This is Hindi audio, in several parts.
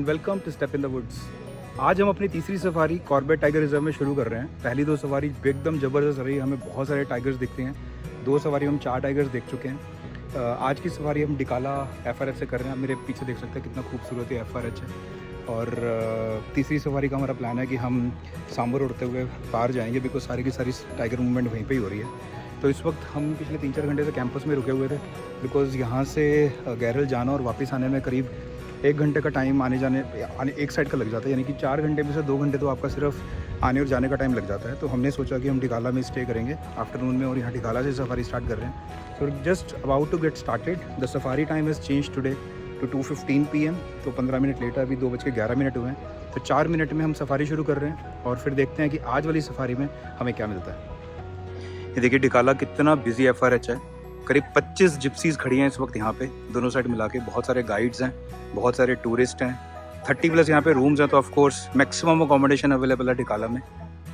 And welcome to step in the woods. आज हम अपनी तीसरी सफारी कॉर्बेट टाइगर रिजर्व में शुरू कर रहे हैं। पहली दो सफारी एकदम ज़बरदस्त रही, हमें बहुत सारे टाइगर्स दिखते हैं। दो सफारी हम 4 टाइगर्स देख चुके हैं। आज की सफारी हम डिकाला FRH से कर रहे हैं। आप मेरे पीछे देख सकते हैं कितना खूबसूरत ये FRH है। और तीसरी सफारी का हमारा प्लान है कि हम सांबर उड़ते हुए पार जाएंगे, बिकॉज सारी की सारी टाइगर मूवमेंट वहीं पर ही हो रही है। तो इस वक्त हम पिछले 3-4 घंटे से कैंपस में रुके हुए थे, बिकॉज़ यहाँ से गैरल जाना और वापस आने में करीब 1 घंटे का टाइम आने एक साइड का लग जाता है। यानी कि 4 घंटे में से 2 घंटे तो आपका सिर्फ आने और जाने का टाइम लग जाता है। तो हमने सोचा कि हम डिकाला में स्टे करेंगे आफ्टरनून में, और यहाँ डिकाला से सफारी स्टार्ट कर रहे हैं। So just about to get started. The safari time has change today to 2:15 PM। तो 15 मिनट लेटर, अभी 2:11 हुए हैं। तो 4 मिनट में हम सफारी शुरू कर रहे हैं और फिर देखते हैं कि आज वाली सफारी में हमें क्या मिलता है। ये देखिए डिकाला कितना बिजी FRH है। करीब 25 जिप्सीज़ खड़ी हैं इस वक्त यहाँ पे, दोनों साइड मिला के। बहुत सारे गाइड्स हैं, बहुत सारे टूरिस्ट हैं। 30+ यहाँ पे रूम्स हैं, तो of course maximum accommodation available है डिकाला में।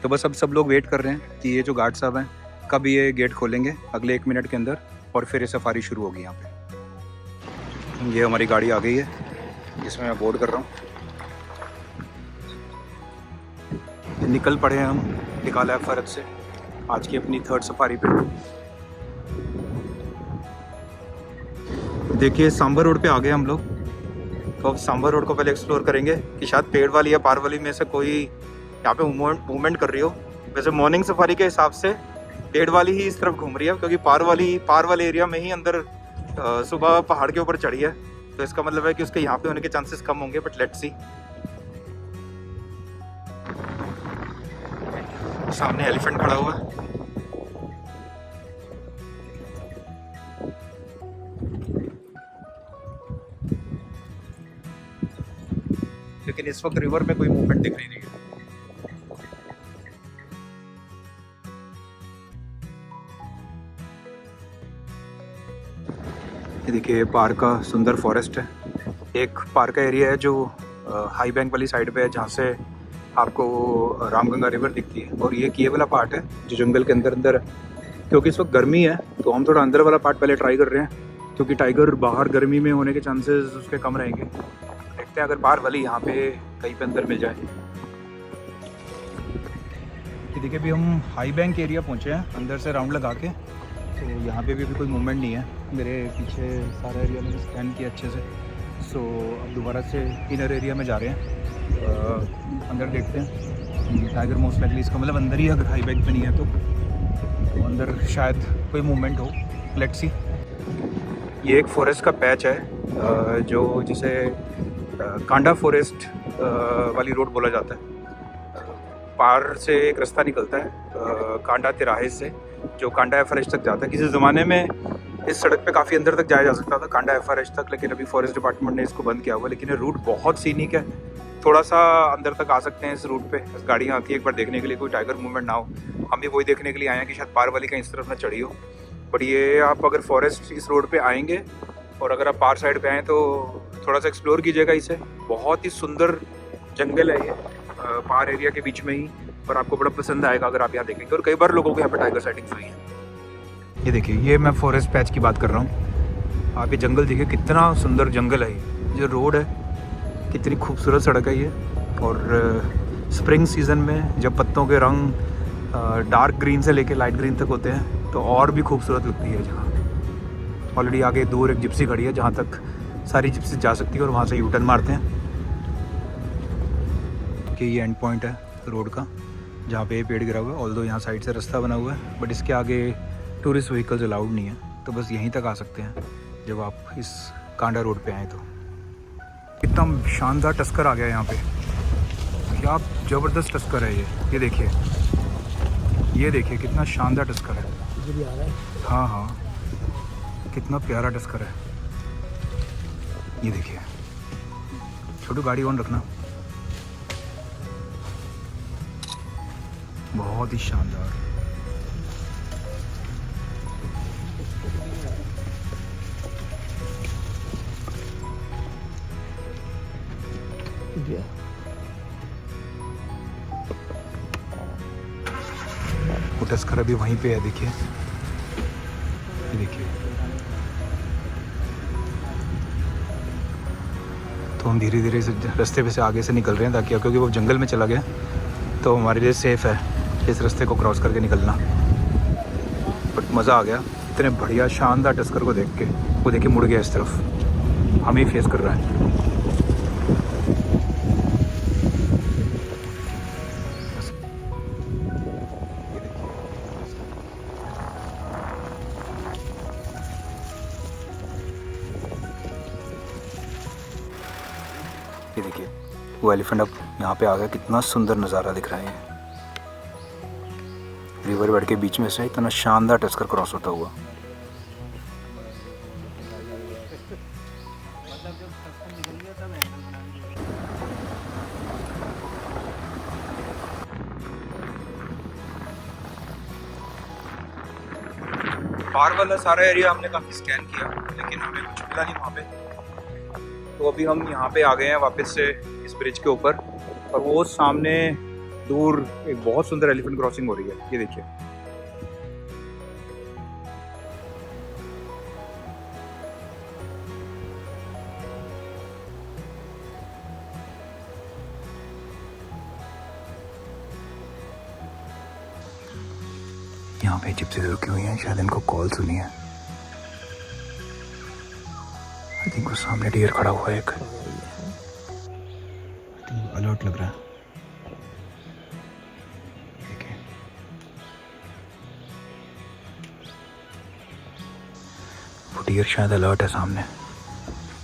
तो बस अब सब लोग वेट कर रहे हैं कि ये जो गार्ड साहब हैं कब ये गेट खोलेंगे, अगले 1 मिनट के अंदर, और फिर ये सफारी शुरू होगी यहाँ पे। ये हमारी गाड़ी आ गई है जिसमें मैं बोर्ड कर रहा हूँ। निकल पड़े हैं हम डिकाला FRH से आज की अपनी 3rd सफारी पे। देखिए सांबर रोड पे आ गए हम लोग। तो अब सांबर रोड को पहले एक्सप्लोर करेंगे कि शायद पेड़ वाली या पार वाली में से कोई यहाँ पे मूवमेंट कर रही हो। वैसे मॉर्निंग सफारी के हिसाब से पेड़ वाली ही इस तरफ घूम रही है, क्योंकि पार वाले एरिया में ही अंदर सुबह पहाड़ के ऊपर चढ़ी है। तो इसका मतलब है कि उसके यहाँ पे होने के चांसेस कम होंगे, बट लेट्स सी। सामने एलिफेंट खड़ा हुआ है। लेकिन इस वक्त रिवर में कोई मूवमेंट दिख रही नहीं है। ये देखिए पार्क का सुंदर फॉरेस्ट है। एक पार्क का एरिया है जो हाई बैंक वाली साइड पे है, जहाँ से आपको रामगंगा रिवर दिखती है। और ये वाला पार्ट है जो जंगल के अंदर है। क्योंकि इस वक्त गर्मी है तो हम थोड़ा अंदर वाला पार्ट पहले ट्राई कर रहे हैं, क्योंकि टाइगर बाहर गर्मी में होने के चांसेस उसके कम रहेंगे। देखते हैं अगर बाहर वाली यहाँ पे कहीं पे अंदर मिल जाए। ये देखिए अभी हम हाई बैंक एरिया पहुँचे हैं अंदर से राउंड लगा के। तो यहाँ पे भी अभी कोई मूवमेंट नहीं है। मेरे पीछे सारा एरिया मैंने स्कैन किया अच्छे से। सो अब दोबारा से इनर एरिया में जा रहे हैं। अंदर देखते हैं। टाइगर मोस्ट लाइकली, इसका मतलब अंदर ही, अगर हाई बैंक पे नहीं है तो अंदर शायद कोई मूवमेंट हो। Let's see. ये एक फॉरेस्ट का पैच है जो जिसे कांडा फॉरेस्ट वाली रोड बोला जाता है। पार से एक रास्ता निकलता है कांडा तिराहे से, जो कांडा FRH तक जाता है। किसी ज़माने में इस सड़क पे काफ़ी अंदर तक जाया जा सकता था, कांडा FRH तक, लेकिन अभी फॉरेस्ट डिपार्टमेंट ने इसको बंद किया हुआ है। लेकिन ये रूट बहुत सीनिक है, थोड़ा सा अंदर तक आ सकते हैं इस रूट पे। गाड़ियाँ आती है एक बार देखने के लिए, कोई टाइगर मूवमेंट ना हो। हम भी वही देखने के लिए आए हैं कि शायद पार वाली कहीं इस तरफ ना चढ़ी हो। बट ये आप अगर फॉरेस्ट इस रोड पे आएंगे और अगर आप पार साइड पे आएँ तो थोड़ा सा एक्सप्लोर कीजिएगा इसे। बहुत ही सुंदर जंगल है ये, पार एरिया के बीच में ही, और आपको बड़ा पसंद आएगा अगर आप यहाँ देखेंगे। और कई बार लोगों को यहाँ पे टाइगर साइटिंग्स हुई हैं। ये देखिए, ये मैं फॉरेस्ट पैच की बात कर रहा हूँ। आप ये जंगल देखिए, कितना सुंदर जंगल है ये। जो रोड है कितनी खूबसूरत सड़क है ये। और स्प्रिंग सीज़न में जब पत्तों के रंग डार्क ग्रीन से लेके लाइट ग्रीन तक होते हैं तो और भी खूबसूरत लगती है जगह। ऑलरेडी आगे दूर एक जिप्सी खड़ी है जहाँ तक सारी जिप्सी जा सकती है, और वहाँ से यूटर्न मारते हैं कि ये एंड पॉइंट है रोड का, जहाँ पे पेड़ गिरा हुआ है। ऑल्दो यहाँ साइड से रास्ता बना हुआ है, बट इसके आगे टूरिस्ट व्हीकल्स अलाउड नहीं है। तो बस यहीं तक आ सकते हैं जब आप इस कांडा रोड पे आएँ। तो कितना शानदार टस्कर आ गया यहाँ पे, क्या ज़बरदस्त टस्कर है ये देखिए, ये देखिए कितना शानदार टस्कर है। हाँ हाँ, कितना प्यारा टस्कर है। ये देखिए, छोटू गाड़ी ऑन रखना। बहुत ही शानदार। वो टस्कर अभी वहीं पे है, देखिए, ये देखिए। तो हम धीरे धीरे इस रास्ते पे से आगे से निकल रहे हैं ताकि, क्योंकि वो जंगल में चला गया तो हमारे लिए सेफ़ है इस रास्ते को क्रॉस करके निकलना। बट मज़ा आ गया इतने बढ़िया शानदार टस्कर को देख के। वो देख के मुड़ गया इस तरफ, हमें फेस कर रहा है। ये देखिए वो एलिफेंट अब यहाँ पे आ गया। कितना सुंदर नज़ारा दिख रहा है। रिवर बेड के बीच में से इतना शानदार टस्कर क्रॉस होता हुआ। पार वाला सारा एरिया हमने काफ़ी स्कैन किया लेकिन हमें कुछ मिला नहीं वहाँ पे। तो अभी हम यहाँ पे आ गए हैं वापस से इस ब्रिज के ऊपर, और वो सामने दूर एक बहुत सुंदर एलिफेंट क्रॉसिंग हो रही है। ये देखिए यहाँ पे जिप्सीज रुकी हुई हैं, शायद इनको कॉल सुनी है। आई थिंक वो सामने डियर खड़ा हुआ है एक, अलर्ट लग रहा है। देखिए वो डियर शायद अलर्ट है सामने।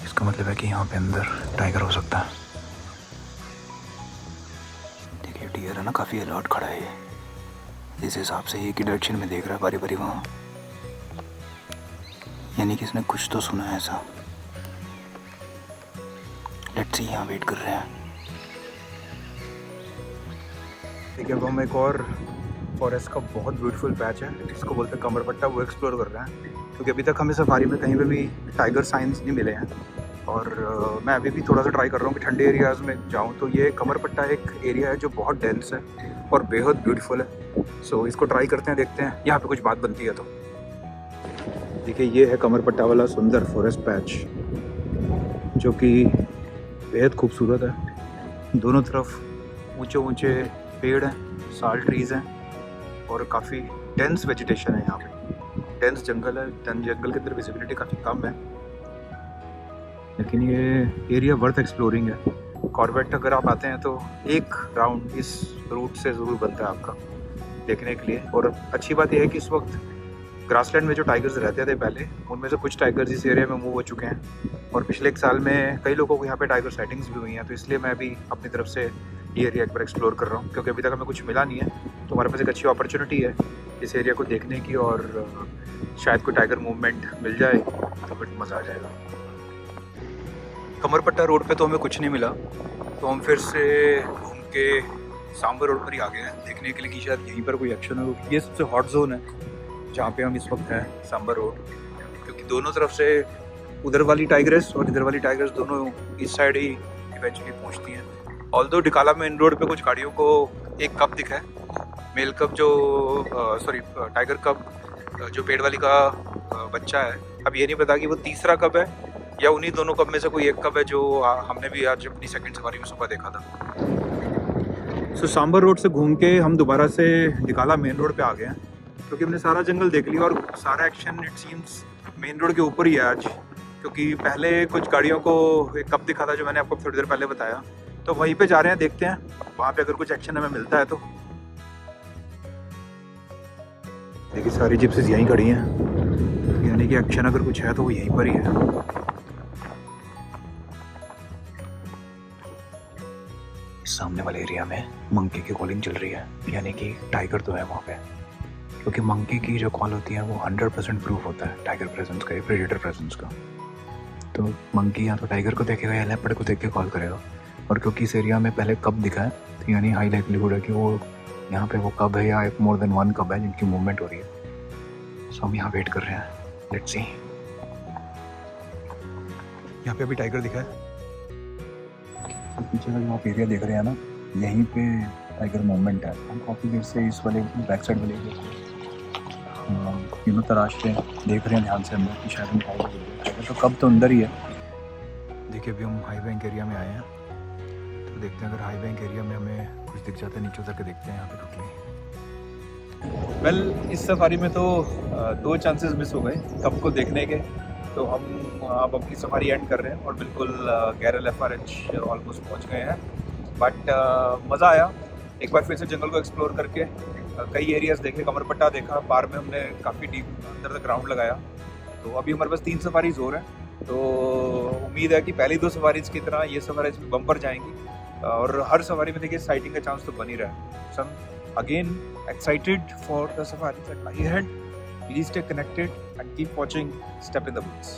इसका मतलब है कि यहाँ पे अंदर टाइगर हो सकता है। देखिए डियर है ना, काफ़ी अलर्ट खड़ा है ये। जिस हिसाब से एक ही डायरेक्शन में देख रहा है बारी बारी वहाँ, यानी कि इसने कुछ तो सुना है ऐसा। लेट्स सी, यहाँ वेट कर रहे हैं। देखिए अब हम एक और फॉरेस्ट का बहुत ब्यूटीफुल पैच है जिसको बोलते हैं कमरपट्टा, वो एक्सप्लोर कर रहे हैं। क्योंकि अभी तक हमें सफारी में कहीं पे भी टाइगर साइंस नहीं मिले हैं, और मैं अभी भी थोड़ा सा ट्राई कर रहा हूँ कि ठंडे एरियाज़ में जाऊँ। तो ये कमरपट्टा एक एरिया है जो बहुत डेंस है और बेहद ब्यूटीफुल है। सो इसको ट्राई करते हैं, देखते हैं यहाँ पे कुछ बात बनती है तो। देखिए ये है कमरपट्टा वाला सुंदर फॉरेस्ट पैच जो कि बेहद खूबसूरत है। दोनों तरफ ऊंचे ऊंचे पेड़ हैं, साल ट्रीज़ हैं और काफ़ी डेंस वेजिटेशन है यहाँ पे। डेंस जंगल है, जंगल के अंदर विजिबिलिटी काफ़ी कम है, लेकिन ये एरिया वर्थ एक्सप्लोरिंग है। कॉर्बेट अगर आप आते हैं तो एक राउंड इस रूट से ज़रूर बनता है आपका देखने के लिए। और अच्छी बात यह है कि इस वक्त ग्रासलैंड में जो टाइगर्स रहते थे पहले, उनमें से कुछ टाइगर्स इस एरिया में मूव हो चुके हैं, और पिछले एक साल में कई लोगों को यहाँ पे टाइगर साइटिंग्स भी हुई हैं। तो इसलिए मैं भी अपनी तरफ से ये एरिया एक बार एक्सप्लोर कर रहा हूँ, क्योंकि अभी तक हमें कुछ मिला नहीं है। तो हमारे पास एक अच्छी अपॉर्चुनिटी है इस एरिया को देखने की, और शायद कोई टाइगर मूवमेंट मिल जाए तो बट मज़ा आ जाएगा। कमरपट्टा रोड पे तो हमें कुछ नहीं मिला, तो हम फिर से घूम के सांबर रोड पर ही आ गए हैं देखने के लिए कि शायद यहीं पर कोई एक्शन हो। ये सबसे हॉट जोन है जहाँ पे हम इस वक्त हैं, सांबर रोड। क्योंकि दोनों तरफ से उधर वाली टाइगर्स और इधर वाली टाइगर्स दोनों इस साइड ही इवेंचुअली पहुँचती हैं। ऑल्दो डिकाला मेन रोड पे कुछ गाड़ियों को एक कप दिखा है, मेल कप जो टाइगर कप जो पेड़ वाली का बच्चा है। अब ये नहीं पता कि वो तीसरा कप है या उन्हीं दोनों कप में से कोई एक कप है, जो हमने भी आज अपनी सेकंड सवारी में सुबह देखा था। सो सांबर रोड से घूम के हम दोबारा से डिकाला मेन रोड पे आ गए हैं, क्योंकि हमने सारा जंगल देख लिया और सारा action it seems main road के ऊपर ही है आज। क्योंकि पहले कुछ गाड़ियों को एक कप दिखा था जो मैंने आपको थोड़ी देर पहले बताया, तो वहीं पे जा रहे हैं, देखते हैं वहाँ पे अगर कुछ एक्शन हमें मिलता है तो। देखिए सारी जिप्सीज यहीं खड़ी हैं, यानी कि एक्शन अगर कुछ है तो वो यहीं पर ही है। सामने वाले एरिया में मंकी की कॉलिंग चल रही है, यानी कि टाइगर तो है वहाँ पे। क्योंकि मंकी की जो कॉल होती है वो 100% प्रूफ होता है टाइगर प्रेजेंस का, प्रेडेटर प्रेजेंस का। तो मंकी या तो टाइगर को देखेगा या लेपर्ड को देख के कॉल करेगा। और क्योंकि इस एरिया में पहले कब दिखा है, तो यानी हाई लाइक्लीहुड है कि वो यहाँ पे वो कब है या एक मोर देन वन कब है जिनकी मूवमेंट हो रही है। सो हम यहाँ वेट कर रहे हैं, लेट्स सी। यहाँ पे अभी टाइगर दिखा है, पीछे का जो आप एरिया देख रहे हैं ना, यहीं पे टाइगर मूवमेंट है। हम काफ़ी देर से इस वाले बैक साइड वाले तीनों तराश के देख रहे हैं ध्यान से अंदर कि शायद हम टाइगर तो कब तो अंदर ही है, देखिए अभी हम हाई बैंक एरिया में आए हैं, तो देखते हैं अगर हाई बैंक एरिया में हमें कुछ दिख जाता है, नीचे उतर के देखते हैं यहाँ पे क्विकली। वेल इस सफारी में तो 2 चांसेस मिस हो गए कप को देखने के, तो हम अब अपनी सफारी एंड कर रहे हैं और बिल्कुल गैरल FRH ऑलमोस्ट पहुँच गए हैं। बट मज़ा आया एक बार फिर से जंगल को एक्सप्लोर करके। कई एरियाज देखे, कमरपट्टा देखा, बार में हमने काफ़ी डीप अंदर तक राउंड लगाया। तो अभी हमारे पास 3 सफारीज हो रहे हैं, तो उम्मीद है कि पहली 2 सफारीज की तरह ये सफारीज भी बम्पर जाएंगी और हर सफारी में देखिए साइटिंग का चांस तो बन ही रहा है। So again excited for the safaris at my head. Please stay connected and keep watching step in the woods.